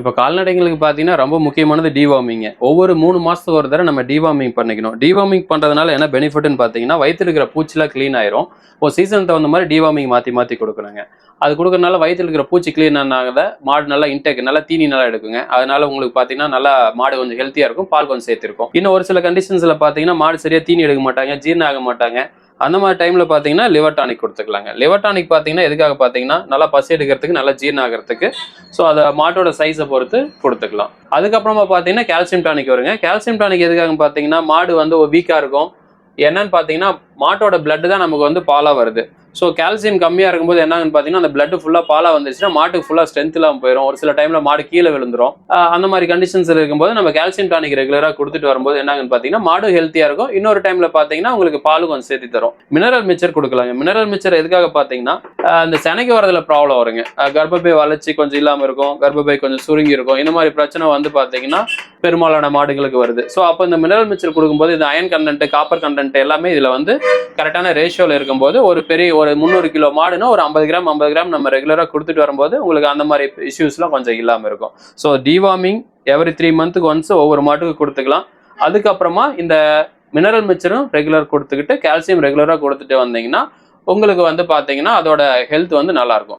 இப்ப கால்நடைகளுக்கு பார்த்தீங்கன்னா, ரொம்ப முக்கியமானது டிவார்மிங்க. ஒவ்வொரு 3 மாசத்துக்கு ஒரு தடவ நம்ம டிவார்மிங் பண்ணிக்கணும். டிவார்மிங் பண்றதுனால என்ன பெனிஃபிட்ன்னு பார்த்தீங்கன்னா, வயித்துல இருக்கிற பூச்சிலாம் கிளீன் ஆயிரும். சீசனுக்கு தகுந்த மாரி டிவார்மிங் மாத்தி மாத்தி குடுக்கணுங்க. அது குடுக்கறனால வயித்துல இருக்கிற பூச்சி கிளீன் ஆனனால மாடு நல்லா இன்டேக் நல்லா தீனி நல்லா எடுக்குங்க. அதனால உங்களுக்கு பார்த்தீங்கன்னா, நல்லா மாடு கொஞ்சம் ஹெல்த்தியா இருக்கும். பால் கொஞ்சம் சேர்த்திருக்கும். இன்னும் ஒரு சில கண்டிஷன்ஸ்ல பார்த்தீங்கன்னா, மாடு சரியா தீனி எடுக்க மாட்டாங்க, ஜீரணம் ஆக மாட்டாங்க. அந்த மாரி டைம்ல பார்த்தீங்கன்னா, லிவர் டானிக் குடுத்துக்கலாங்க. லிவர் டானிக் பார்த்தீங்கன்னா, எதுக்காக பார்த்தீங்கன்னா, நல்லா பசி எடுக்கிறதுக்கு, நல்லா ஜீரணம் ஆகறதுக்கு. அத மாட்டோட சைஸ பொறுத்து குடுத்துக்கலாம். அதுக்கப்புறமா பார்த்தீங்கன்னா, கால்சியம் டானிக் வருங்க. கால்சியம் டானிக் எதுக்காகன்னு பார்த்தீங்கன்னா, மாடு வந்து வீக்கா இருக்கும். என்னன்னு பார்த்தீங்கன்னா, மாட்டோட பிளட் தான் நமக்கு வந்து பாலா வருது. கால்சியம் கம்மியா இருக்கும்போது என்ன ஆகும்னு பார்த்தீங்கன்னா, அந்த பிளட் ஃபுல்லா பாலா வந்துருச்சுன்னா, மாட்டுக்கு ஃபுல்லா ஸ்ட்ரென்த் இல்லாம போயிரும். ஒரு சில டைம்ல மாடு கீழ விழுந்துரும். அந்த மாரி கண்டிஷன்ஸ்ல இருக்கும்போது நம்ம கால்சியம் டானிக் ரெகுலரா குடுத்துட்டு வரும்போது என்ன ஆகும்னு பார்த்தீங்கன்னா, மாடும் ஹெல்த்தியா இருக்கும். இன்னொரு டைம்ல பார்த்தீங்கன்னா, உங்களுக்கு பாலும் கொஞ்சம் சேர்த்து தரும். மினரல் மிக்சர் குடுக்கலாங்க. மினரல் மிக்சர் எதுக்காக பார்த்தீங்கன்னா, இந்த செனைக்கு வரதுல ப்ராப்ளம் வருங்க. கர்ப்பப்பை வளர்ச்சி கொஞ்சம் இல்லாம இருக்கும். கர்ப்பப்பை கொஞ்சம் சுருங்கி இருக்கும். இந்த மாரி பிரச்சனை வந்து பார்த்தீங்கன்னா, பெரும்பாலான மாடுகளுக்கு வருது. அப்ப இந்த மினரல் மிக்சர் குடுக்கும்போது இந்த அயர்ன் கண்டென்ட், காப்பர் கண்டென்ட் எல்லாமே இதுல வந்து கரெக்டான ரேஷியோல இருக்கும்போது ஒரு 300 கிலோ மாடுனா ஒரு 50 கிராம் நம்ம ரெகுலரா குடுத்துட்டு வரும்போது உங்களுக்கு அந்த மாதிரி இஷ்யூஸ்லாம் கொஞ்சம் இல்லாம இருக்கும். டிவார்மிங் எவ்ரி 3 மந்த்துக்கு ஒன்ஸ் ஒவ்வொரு மாட்டுக்கு கொடுத்துக்கலாம். அதுக்கப்புறமா இந்த மினரல் மிக்சரும் ரெகுலர் கொடுத்துக்கிட்டு கால்சியம் ரெகுலரா கொடுத்துட்டு வந்தீங்கன்னா உங்களுக்கு வந்து பாத்தீங்கன்னா அதோட ஹெல்த் வந்து நல்லா இருக்கும்.